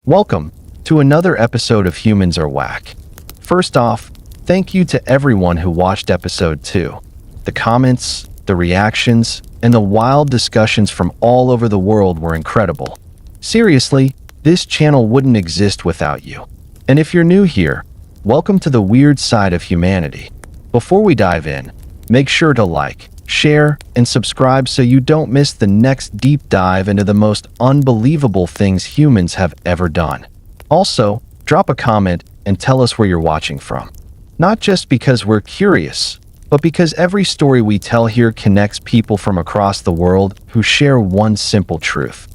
Welcome to another episode of Humans Are Whack. First off, thank you to everyone who watched episode 2. The comments, the reactions, and the wild discussions from all over the world were incredible. Seriously, this channel wouldn't exist without you. And if you're new here, welcome to the weird side of humanity. Before we dive in, make sure to like, share, and subscribe so you don't miss the next deep dive into the most unbelievable things humans have ever done. Also, drop a comment and tell us where you're watching from. Not just because we're curious, but because every story we tell here connects people from across the world who share one simple truth.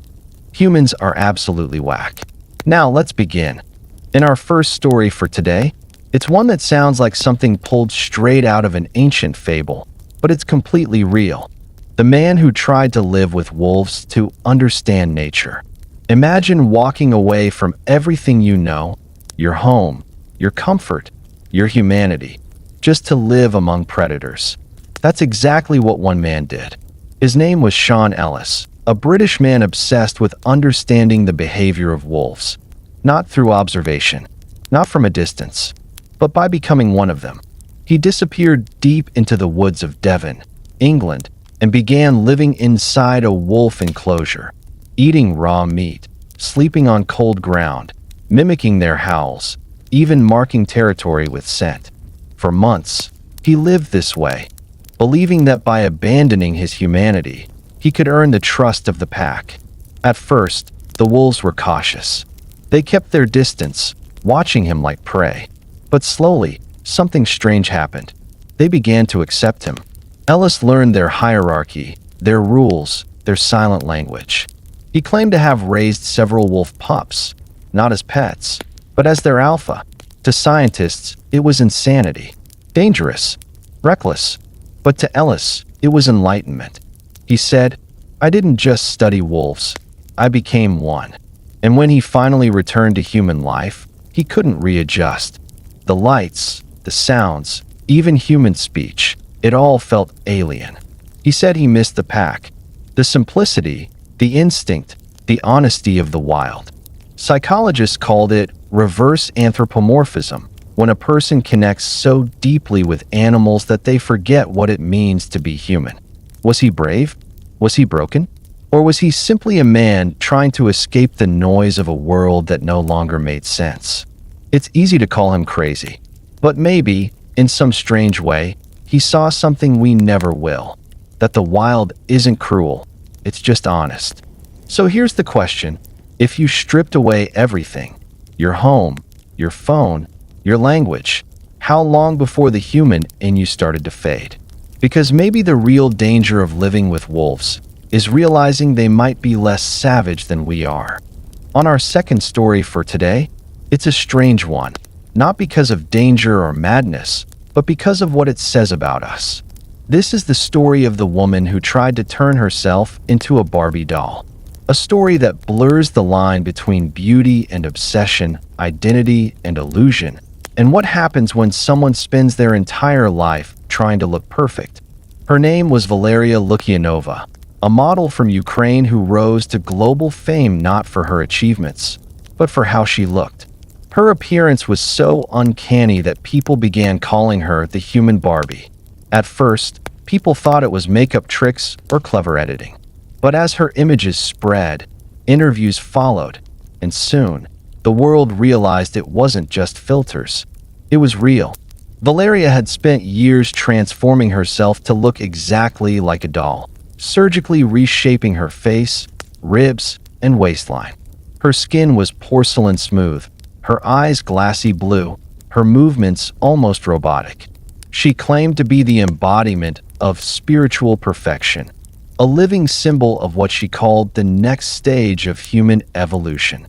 Humans are absolutely whack. Now let's begin. In our first story for today, it's one that sounds like something pulled straight out of an ancient fable, but it's completely real. The man who tried to live with wolves to understand nature. Imagine walking away from everything you know, your home, your comfort, your humanity, just to live among predators. That's exactly what one man did. His name was Sean Ellis, a British man obsessed with understanding the behavior of wolves. Not through observation, not from a distance, but by becoming one of them. He disappeared deep into the woods of Devon, England, and began living inside a wolf enclosure, eating raw meat, sleeping on cold ground, mimicking their howls, even marking territory with scent. For months, he lived this way, believing that by abandoning his humanity, he could earn the trust of the pack. At first, the wolves were cautious. They kept their distance, watching him like prey. But slowly, something strange happened. They began to accept him. Ellis learned their hierarchy, their rules, their silent language. He claimed to have raised several wolf pups, not as pets, but as their alpha. To scientists, it was insanity, dangerous, reckless. But to Ellis, it was enlightenment. He said, "I didn't just study wolves, I became one." And when he finally returned to human life, he couldn't readjust. The lights, the sounds, even human speech, it all felt alien. He said he missed the pack, the simplicity, the instinct, the honesty of the wild. Psychologists called it reverse anthropomorphism, when a person connects so deeply with animals that they forget what it means to be human. Was he brave? Was he broken? Or was he simply a man trying to escape the noise of a world that no longer made sense? It's easy to call him crazy, but maybe, in some strange way, he saw something we never will, that the wild isn't cruel, it's just honest. So here's the question: if you stripped away everything, your home, your phone, your language, how long before the human in you started to fade? Because maybe the real danger of living with wolves is realizing they might be less savage than we are. On our second story for today, it's a strange one, not because of danger or madness, but because of what it says about us. This is the story of the woman who tried to turn herself into a Barbie doll. A story that blurs the line between beauty and obsession, identity and illusion, and what happens when someone spends their entire life trying to look perfect. Her name was Valeria Lukyanova, a model from Ukraine who rose to global fame not for her achievements, but for how she looked. Her appearance was so uncanny that people began calling her the human Barbie. At first, people thought it was makeup tricks or clever editing. But as her images spread, interviews followed, and soon, the world realized it wasn't just filters. It was real. Valeria had spent years transforming herself to look exactly like a doll, surgically reshaping her face, ribs, and waistline. Her skin was porcelain smooth, her eyes glassy blue, her movements almost robotic. She claimed to be the embodiment of spiritual perfection, a living symbol of what she called the next stage of human evolution.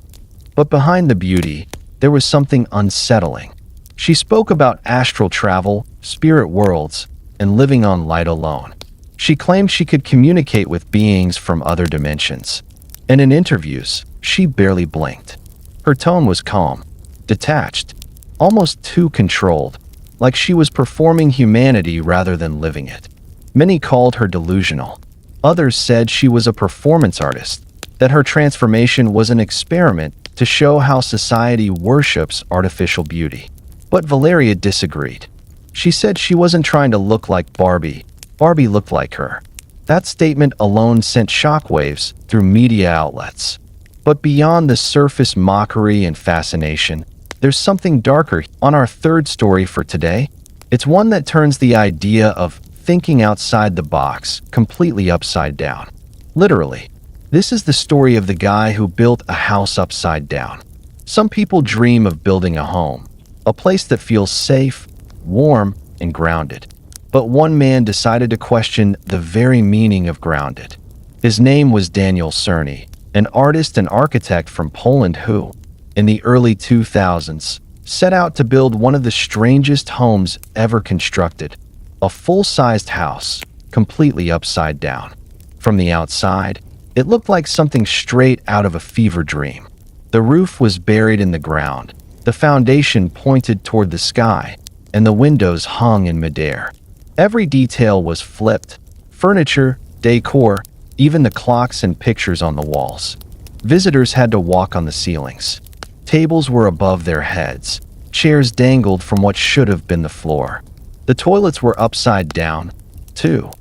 But behind the beauty, there was something unsettling. She spoke about astral travel, spirit worlds, and living on light alone. She claimed she could communicate with beings from other dimensions. And in interviews, she barely blinked. Her tone was calm, detached, almost too controlled, like she was performing humanity rather than living it. Many called her delusional. Others said she was a performance artist, that her transformation was an experiment to show how society worships artificial beauty. But Valeria disagreed. She said she wasn't trying to look like Barbie. Barbie looked like her. That statement alone sent shockwaves through media outlets. But beyond the surface mockery and fascination, there's something darker. On our third story for today, it's one that turns the idea of thinking outside the box completely upside down. Literally, this is the story of the guy who built a house upside down. Some people dream of building a home, a place that feels safe, warm, and grounded. But one man decided to question the very meaning of grounded. His name was Daniel Cerny, an artist and architect from Poland who, in the early 2000s, set out to build one of the strangest homes ever constructed, a full-sized house, completely upside down. From the outside, it looked like something straight out of a fever dream. The roof was buried in the ground, the foundation pointed toward the sky, and the windows hung in midair. Every detail was flipped: furniture, decor, even the clocks and pictures on the walls. Visitors had to walk on the ceilings. Tables were above their heads. Chairs dangled from what should have been the floor. The toilets were upside down, too,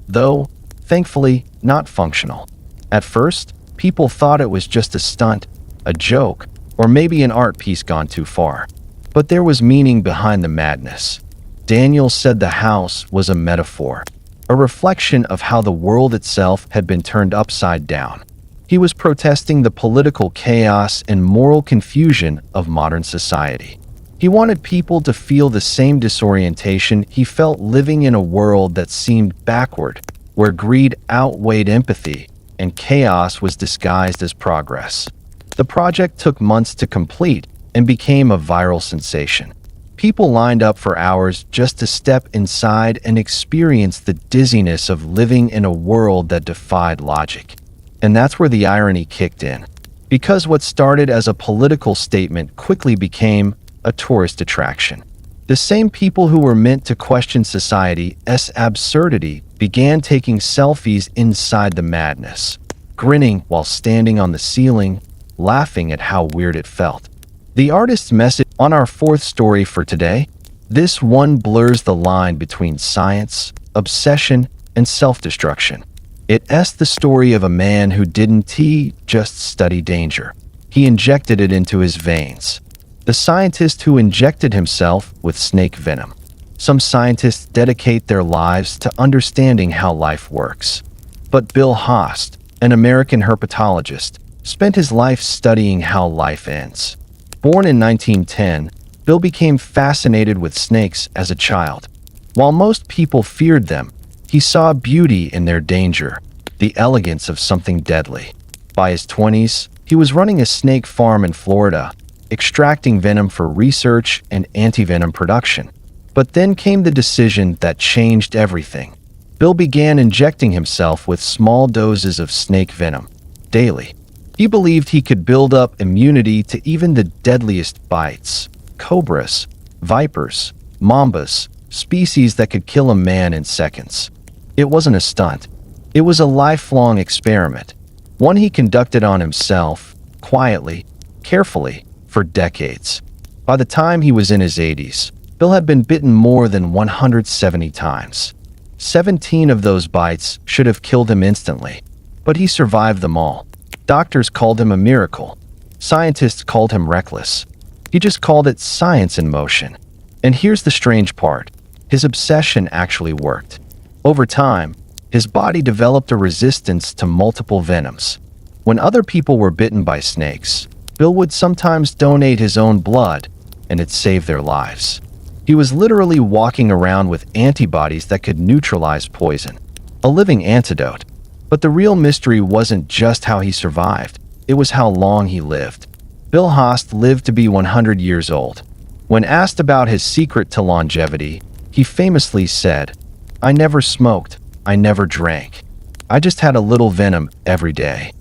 though, thankfully, not functional. At first, people thought it was just a stunt, a joke, or maybe an art piece gone too far. But there was meaning behind the madness. Daniel said the house was a metaphor, a reflection of how the world itself had been turned upside down. He was protesting the political chaos and moral confusion of modern society. He wanted people to feel the same disorientation he felt living in a world that seemed backward, where greed outweighed empathy and chaos was disguised as progress. The project took months to complete and became a viral sensation. People lined up for hours just to step inside and experience the dizziness of living in a world that defied logic. And that's where the irony kicked in. Because what started as a political statement quickly became a tourist attraction. The same people who were meant to question society's absurdity began taking selfies inside the madness, grinning while standing on the ceiling, laughing at how weird it felt. The artist's message on our fourth story for today, this one blurs the line between science, obsession, and self-destruction. It's the story of a man who didn't just study danger. He injected it into his veins. The scientist who injected himself with snake venom. Some scientists dedicate their lives to understanding how life works. But Bill Haast, an American herpetologist, spent his life studying how life ends. Born in 1910, Bill became fascinated with snakes as a child. While most people feared them, he saw beauty in their danger, the elegance of something deadly. By his 20s, he was running a snake farm in Florida, extracting venom for research and antivenom production. But then came the decision that changed everything. Bill began injecting himself with small doses of snake venom daily. He believed he could build up immunity to even the deadliest bites: cobras, vipers, mambas, species that could kill a man in seconds. It wasn't a stunt. It was a lifelong experiment, one he conducted on himself, quietly, carefully, for decades. By the time he was in his 80s, Bill had been bitten more than 170 times. 17 of those bites should have killed him instantly, but he survived them all. Doctors called him a miracle. Scientists called him reckless. He just called it science in motion. And here's the strange part. His obsession actually worked. Over time, his body developed a resistance to multiple venoms. When other people were bitten by snakes, Bill would sometimes donate his own blood, and it saved their lives. He was literally walking around with antibodies that could neutralize poison, a living antidote. But the real mystery wasn't just how he survived, it was how long he lived. Bill Haast lived to be 100 years old. When asked about his secret to longevity, he famously said, "I never smoked, I never drank. I just had a little venom every day."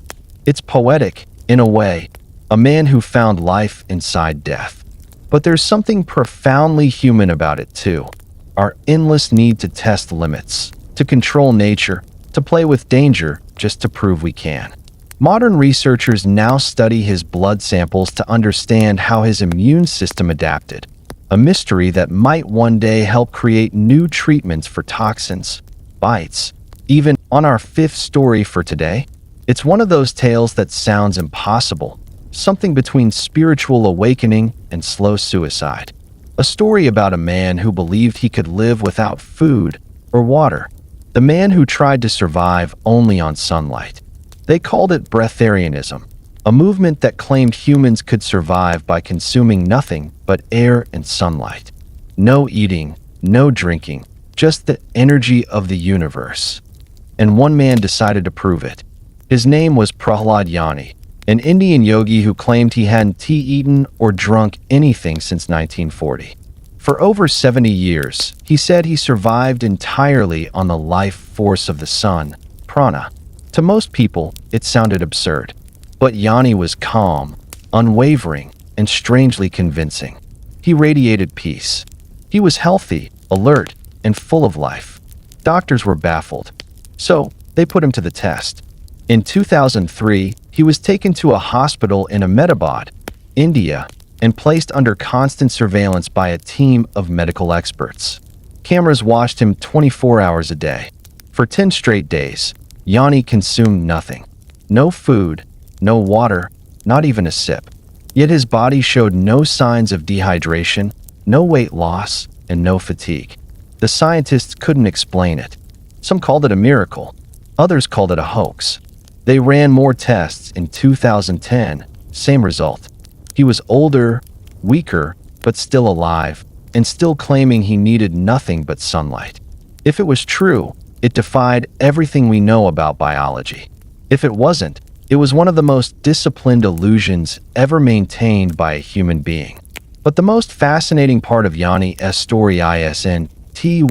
It's poetic, in a way, a man who found life inside death. But there's something profoundly human about it too. Our endless need to test limits, to control nature, to play with danger just to prove we can. Modern researchers now study his blood samples to understand how his immune system adapted, a mystery that might one day help create new treatments for toxins, bites. Even on our fifth story for today, it's one of those tales that sounds impossible, something between spiritual awakening and slow suicide. A story about a man who believed he could live without food or water, the man who tried to survive only on sunlight. They called it breatharianism, a movement that claimed humans could survive by consuming nothing but air and sunlight. No eating, no drinking, just the energy of the universe. And one man decided to prove it. His name was Prahlad Yani, an Indian yogi who claimed he hadn't eaten or drunk anything since 1940. For over 70 years, he said he survived entirely on the life force of the sun, prana. To most people, it sounded absurd. But Yani was calm, unwavering, and strangely convincing. He radiated peace. He was healthy, alert, and full of life. Doctors were baffled. So, they put him to the test. In 2003, he was taken to a hospital in Ahmedabad, India, and placed under constant surveillance by a team of medical experts. Cameras watched him 24 hours a day. For 10 straight days, Yani consumed nothing. No food, no water, not even a sip. Yet his body showed no signs of dehydration, no weight loss, and no fatigue. The scientists couldn't explain it. Some called it a miracle. Others called it a hoax. They ran more tests in 2010. Same result. He was older, weaker, but still alive, and still claiming he needed nothing but sunlight. If it was true, it defied everything we know about biology. If it wasn't, it was one of the most disciplined illusions ever maintained by a human being. But the most fascinating part of Yani's story isn't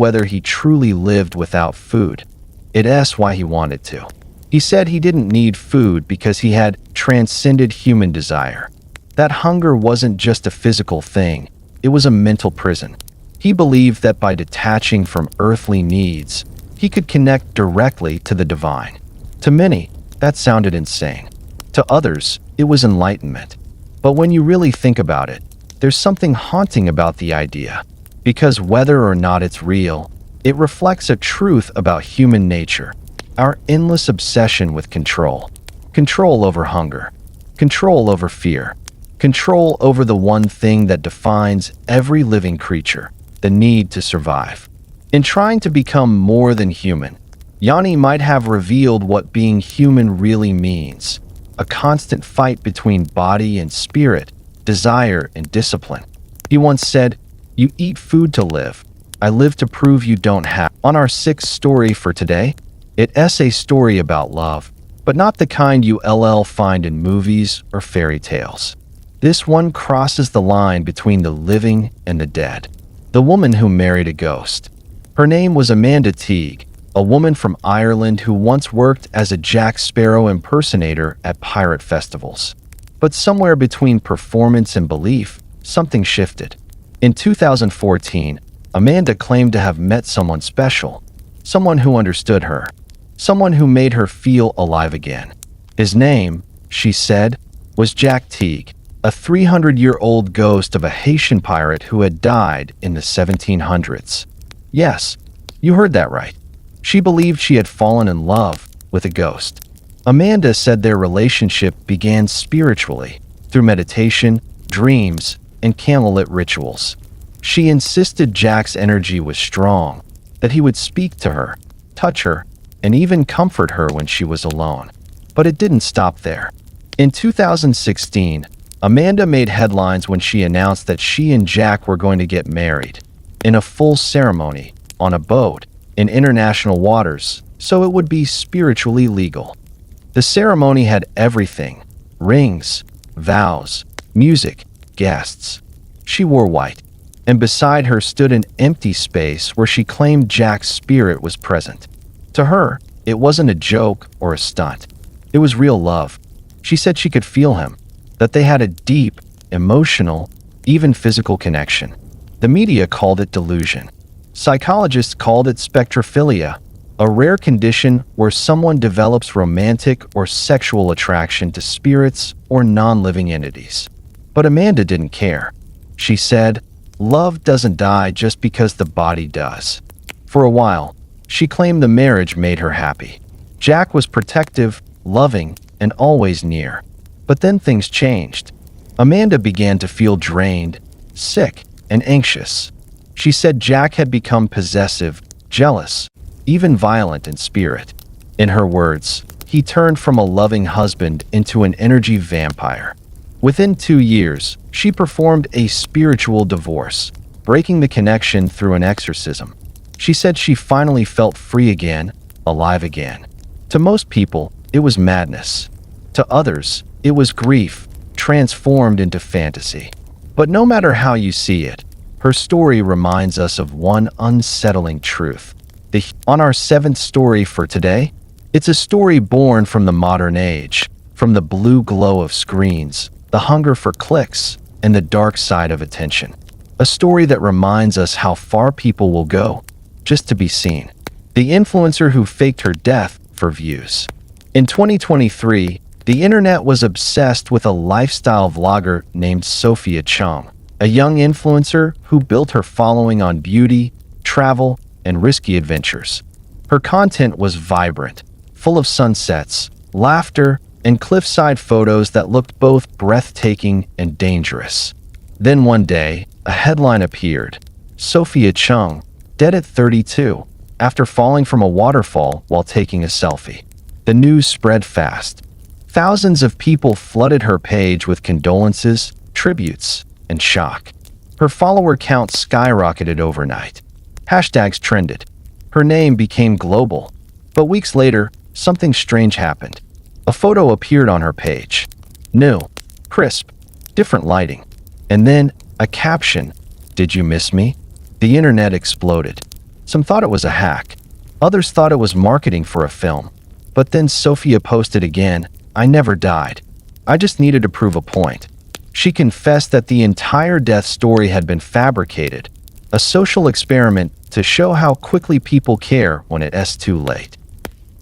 whether he truly lived without food. It's why he wanted to. He said he didn't need food because he had transcended human desire. That hunger wasn't just a physical thing, it was a mental prison. He believed that by detaching from earthly needs, he could connect directly to the divine. To many, that sounded insane. To others, it was enlightenment. But when you really think about it, there's something haunting about the idea. Because whether or not it's real, it reflects a truth about human nature, our endless obsession with control. Control over hunger, control over fear, control over the one thing that defines every living creature, the need to survive. In trying to become more than human, Yani might have revealed what being human really means, a constant fight between body and spirit, desire and discipline. He once said, "You eat food to live. I live to prove you don't have." On our sixth story for today, it's a story about love, but not the kind you'll find in movies or fairy tales. This one crosses the line between the living and the dead. The woman who married a ghost. Her name was Amanda Teague, a woman from Ireland who once worked as a Jack Sparrow impersonator at pirate festivals. But somewhere between performance and belief, something shifted. In 2014, Amanda claimed to have met someone special, someone who understood her, someone who made her feel alive again. His name, she said, was Jack Teague, a 300-year-old ghost of a Haitian pirate who had died in the 1700s. Yes, you heard that right. She believed she had fallen in love with a ghost. Amanda said their relationship began spiritually, through meditation, dreams, and candlelit rituals. She insisted Jack's energy was strong, that he would speak to her, touch her, and even comfort her when she was alone. But it didn't stop there. In 2016, Amanda made headlines when she announced that she and Jack were going to get married, in a full ceremony, on a boat, in international waters, so it would be spiritually legal. The ceremony had everything: rings, vows, music, guests. She wore white, and beside her stood an empty space where she claimed Jack's spirit was present. To her, it wasn't a joke or a stunt. It was real love. She said she could feel him, that they had a deep, emotional, even physical connection. The media called it delusion. Psychologists called it spectrophilia, a rare condition where someone develops romantic or sexual attraction to spirits or non-living entities. But Amanda didn't care. She said, "Love doesn't die just because the body does." For a while, she claimed the marriage made her happy. Jack was protective, loving, and always near. But then things changed. Amanda began to feel drained, sick, and anxious. She said Jack had become possessive, jealous, even violent in spirit. In her words, he turned from a loving husband into an energy vampire. Within 2 years, she performed a spiritual divorce, breaking the connection through an exorcism. She said she finally felt free again, alive again. To most people, it was madness. To others, it was grief, transformed into fantasy. But no matter how you see it, her story reminds us of one unsettling truth. On our 7th story for today, it's a story born from the modern age, from the blue glow of screens, the hunger for clicks, and the dark side of attention. A story that reminds us how far people will go just to be seen. The influencer who faked her death for views. In 2023, the internet was obsessed with a lifestyle vlogger named Sophia Chung, a young influencer who built her following on beauty, travel, and risky adventures. Her content was vibrant, full of sunsets, laughter, and cliffside photos that looked both breathtaking and dangerous. Then one day, a headline appeared: Sophia Chung, dead at 32, after falling from a waterfall while taking a selfie. The news spread fast. Thousands of people flooded her page with condolences, tributes, and shock. Her follower count skyrocketed overnight. Hashtags trended. Her name became global. But weeks later, something strange happened. A photo appeared on her page. New, crisp, different lighting. And then a caption: "Did you miss me?" The internet exploded. Some thought it was a hack. Others thought it was marketing for a film. But then Sophia posted again, "I never died. I just needed to prove a point." She confessed that the entire death story had been fabricated, a social experiment to show how quickly people care when it's too late.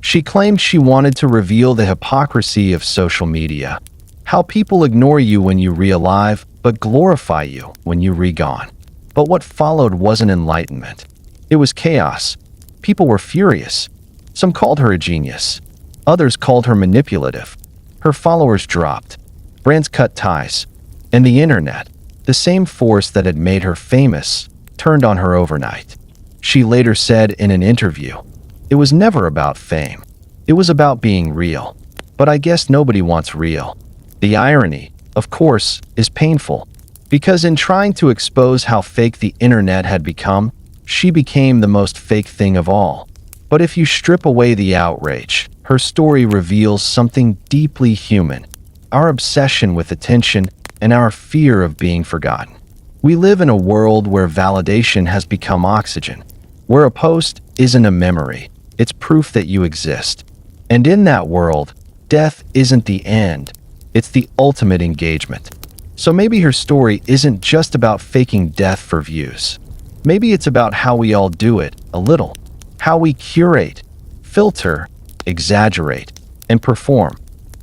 She claimed she wanted to reveal the hypocrisy of social media, how people ignore you when you re-alive, but glorify you when you re-gone. But what followed wasn't enlightenment. It was chaos. People were furious. Some called her a genius. Others called her manipulative. Her followers dropped. Brands cut ties. And the internet, the same force that had made her famous, turned on her overnight. She later said in an interview, "It was never about fame. It was about being real. But I guess nobody wants real." The irony, of course, is painful, because in trying to expose how fake the internet had become, she became the most fake thing of all. But if you strip away the outrage, her story reveals something deeply human: our obsession with attention and our fear of being forgotten. We live in a world where validation has become oxygen, where a post isn't a memory, it's proof that you exist. And in that world, death isn't the end, it's the ultimate engagement. So maybe her story isn't just about faking death for views. Maybe it's about how we all do it, a little. How we curate, filter, exaggerate, and perform,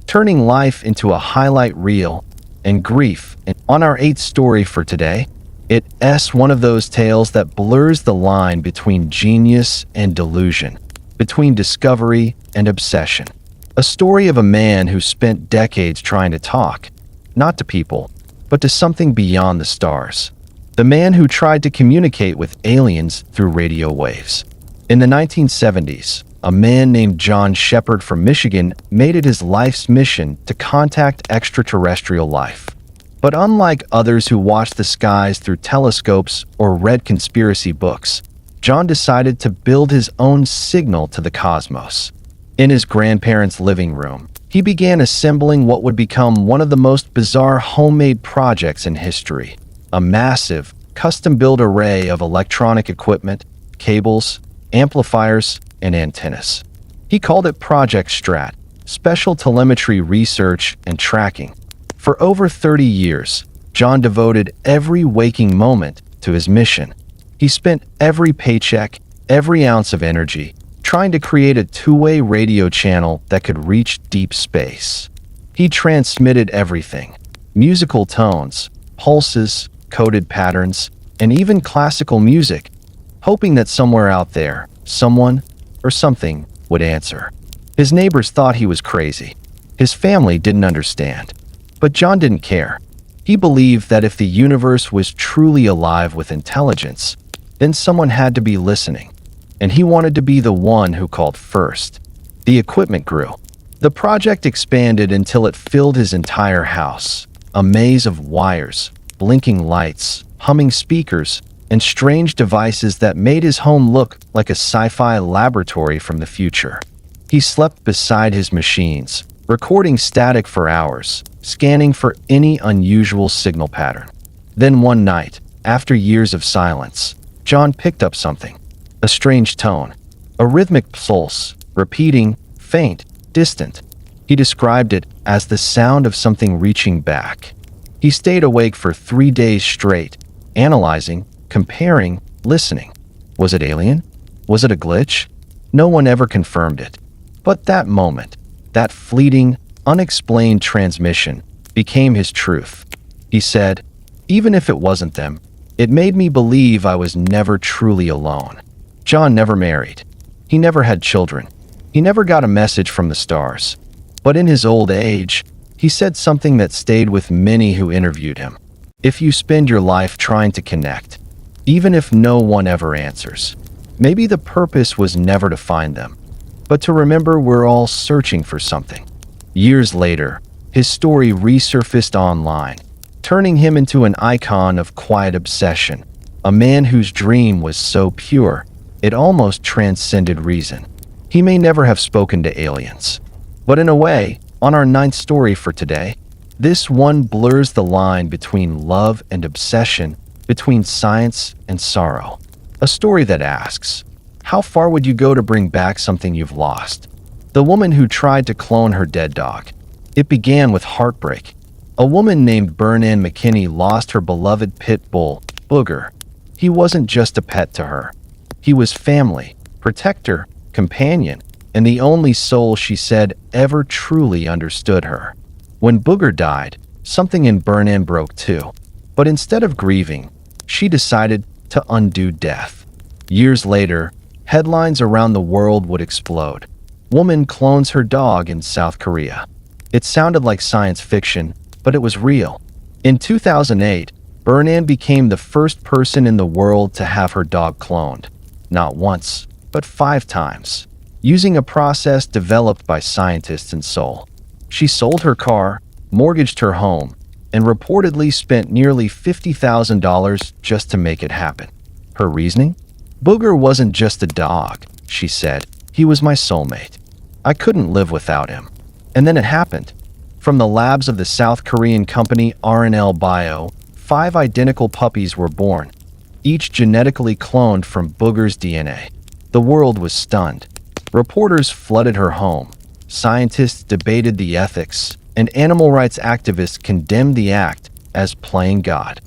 turning life into a highlight reel and grief. And on our 8th story for today, it's one of those tales that blurs the line between genius and delusion, between discovery and obsession. A story of a man who spent decades trying to talk, not to people, but to something beyond the stars. The man who tried to communicate with aliens through radio waves. In the 1970s, a man named John Shepard from Michigan made it his life's mission to contact extraterrestrial life. But unlike others who watched the skies through telescopes or read conspiracy books, John decided to build his own signal to the cosmos. In his grandparents' living room, he began assembling what would become one of the most bizarre homemade projects in history: a massive, custom-built array of electronic equipment, cables, amplifiers, and antennas. He called it Project Strat, Special Telemetry Research and Tracking. For over 30 years, John devoted every waking moment to his mission. He spent every paycheck, every ounce of energy, trying to create a two-way radio channel that could reach deep space. He transmitted everything: musical tones, pulses, coded patterns, and even classical music, hoping that somewhere out there, someone or something would answer. His neighbors thought he was crazy. His family didn't understand. But John didn't care. He believed that if the universe was truly alive with intelligence, then someone had to be listening, and he wanted to be the one who called first. The equipment grew. The project expanded until it filled his entire house, a maze of wires, blinking lights, humming speakers, and strange devices that made his home look like a sci-fi laboratory from the future. He slept beside his machines, recording static for hours, scanning for any unusual signal pattern. Then one night, after years of silence, John picked up something. A strange tone, a rhythmic pulse, repeating, faint, distant. He described it as the sound of something reaching back. He stayed awake for 3 days straight, analyzing, comparing, listening. Was it alien? Was it a glitch? No one ever confirmed it. But that moment, that fleeting, unexplained transmission, became his truth. He said, "Even if it wasn't them, it made me believe I was never truly alone." John never married. He never had children. He never got a message from the stars. But in his old age, he said something that stayed with many who interviewed him. If you spend your life trying to connect, even if no one ever answers, maybe the purpose was never to find them, but to remember we're all searching for something. Years later, his story resurfaced online, turning him into an icon of quiet obsession, a man whose dream was so pure, it almost transcended reason. He may never have spoken to aliens, but in a way, on our 9th story for today, this one blurs the line between love and obsession, between science and sorrow. A story that asks, how far would you go to bring back something you've lost? The woman who tried to clone her dead dog. It began with heartbreak. A woman named Bernann McKinney lost her beloved pit bull, Booger. He wasn't just a pet to her. He was family, protector, companion, and the only soul she said ever truly understood her. When Booger died, something in Bernann broke too. But instead of grieving, she decided to undo death. Years later, headlines around the world would explode. Woman clones her dog in South Korea. It sounded like science fiction, but it was real. In 2008, Bernann became the first person in the world to have her dog cloned. Not once, but 5 times, using a process developed by scientists in Seoul. She sold her car, mortgaged her home, and reportedly spent nearly $50,000 just to make it happen. Her reasoning? Booger wasn't just a dog, she said. He was my soulmate. I couldn't live without him. And then it happened. From the labs of the South Korean company RNL Bio, 5 identical puppies were born, each genetically cloned from Booger's DNA. The world was stunned. Reporters flooded her home. Scientists debated the ethics, and animal rights activists condemned the act as playing God.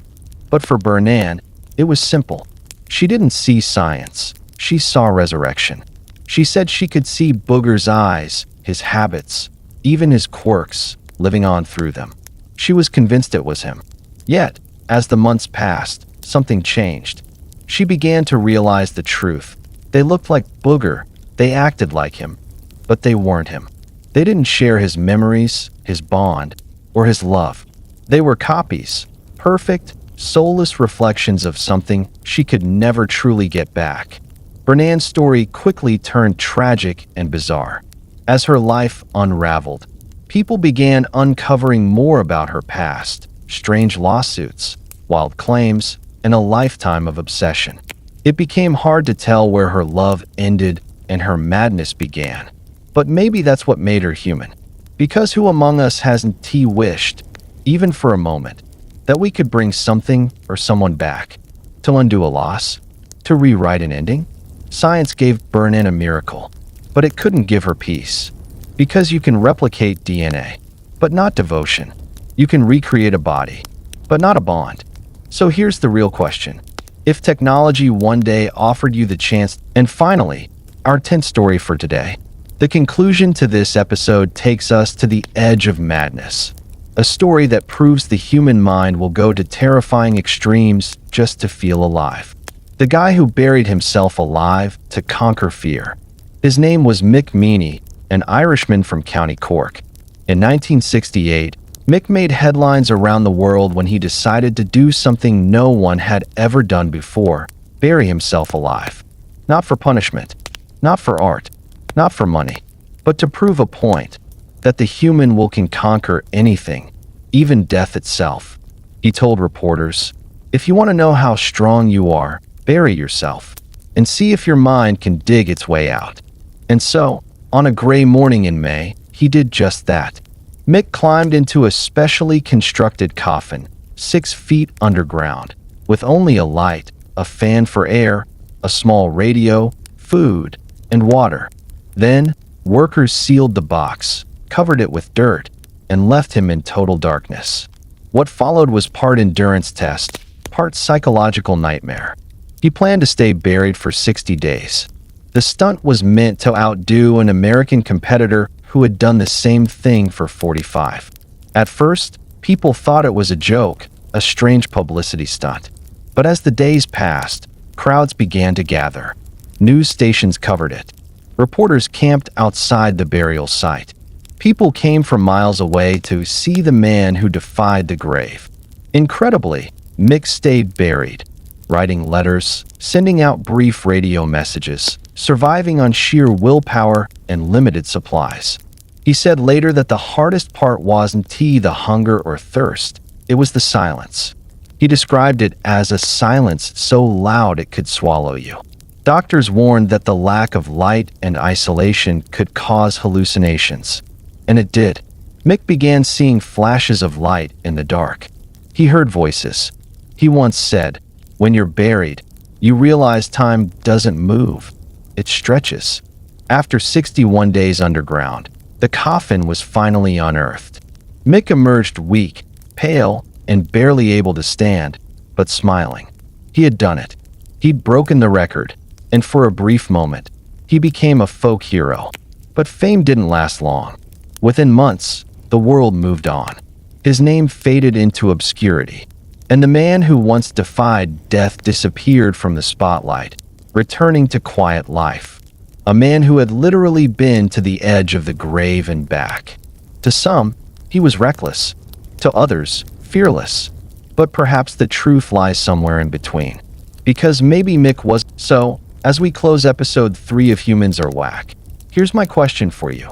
But for Bernann, it was simple. She didn't see science. She saw resurrection. She said she could see Booger's eyes, his habits, even his quirks, living on through them. She was convinced it was him. Yet, as the months passed, something changed. She began to realize the truth. They looked like Booger. They acted like him. But they weren't him. They didn't share his memories, his bond, or his love. They were copies, perfect, soulless reflections of something she could never truly get back. Bernann's story quickly turned tragic and bizarre. As her life unraveled, people began uncovering more about her past, strange lawsuits, wild claims, and a lifetime of obsession. It became hard to tell where her love ended and her madness began. But maybe that's what made her human. Because who among us hasn't wished, even for a moment, that we could bring something or someone back? To undo a loss? To rewrite an ending? Science gave Bernann a miracle, but it couldn't give her peace. Because you can replicate DNA, but not devotion. You can recreate a body, but not a bond. So here's the real question. If technology one day offered you the chance, and finally, Our 10th story for today. The conclusion to this episode takes us to the edge of madness. A story that proves the human mind will go to terrifying extremes just to feel alive. The guy who buried himself alive to conquer fear. His name was Mick Meaney, an Irishman from County Cork. In 1968, Mick made headlines around the world when he decided to do something no one had ever done before: bury himself alive. Not for punishment, not for art, not for money, but to prove a point that the human will can conquer anything, even death itself. He told reporters, "If you want to know how strong you are, bury yourself and see if your mind can dig its way out." And so, on a gray morning in May, he did just that. Mick climbed into a specially constructed coffin, 6 feet underground, with only a light, a fan for air, a small radio, food, and water. Then, workers sealed the box, covered it with dirt, and left him in total darkness. What followed was part endurance test, part psychological nightmare. He planned to stay buried for 60 days. The stunt was meant to outdo an American competitor who had done the same thing for 45. At first, people thought it was a joke, a strange publicity stunt. But as the days passed, crowds began to gather. News stations covered it. Reporters camped outside the burial site. People came from miles away to see the man who defied the grave. Incredibly, Mick stayed buried, writing letters, sending out brief radio messages, surviving on sheer willpower and limited supplies. He said later that the hardest part wasn't the hunger or thirst, it was the silence. He described it as a silence so loud it could swallow you. Doctors warned that the lack of light and isolation could cause hallucinations. And it did. Mick began seeing flashes of light in the dark. He heard voices. He once said, "When you're buried, you realize time doesn't move. It stretches." After 61 days underground, the coffin was finally unearthed. Mick emerged weak, pale, and barely able to stand, but smiling. He had done it. He'd broken the record, and for a brief moment, he became a folk hero. But fame didn't last long. Within months, the world moved on. His name faded into obscurity, and the man who once defied death disappeared from the spotlight, returning to quiet life. A man who had literally been to the edge of the grave and back. To some, he was reckless. To others, fearless. But perhaps the truth lies somewhere in between. Because maybe Mick was. So, as we close episode 3 of Humans Are Whack, here's my question for you.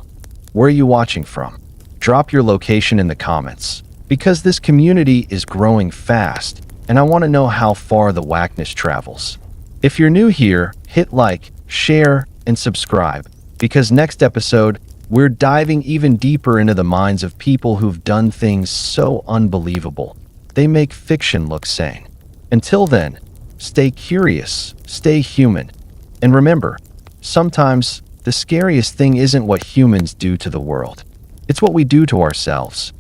Where are you watching from? Drop your location in the comments, because this community is growing fast, and I want to know how far the whackness travels. If you're new here, hit like, share, and subscribe, because next episode, we're diving even deeper into the minds of people who've done things so unbelievable, they make fiction look sane. Until then, stay curious, stay human, and remember, sometimes the scariest thing isn't what humans do to the world. It's what we do to ourselves.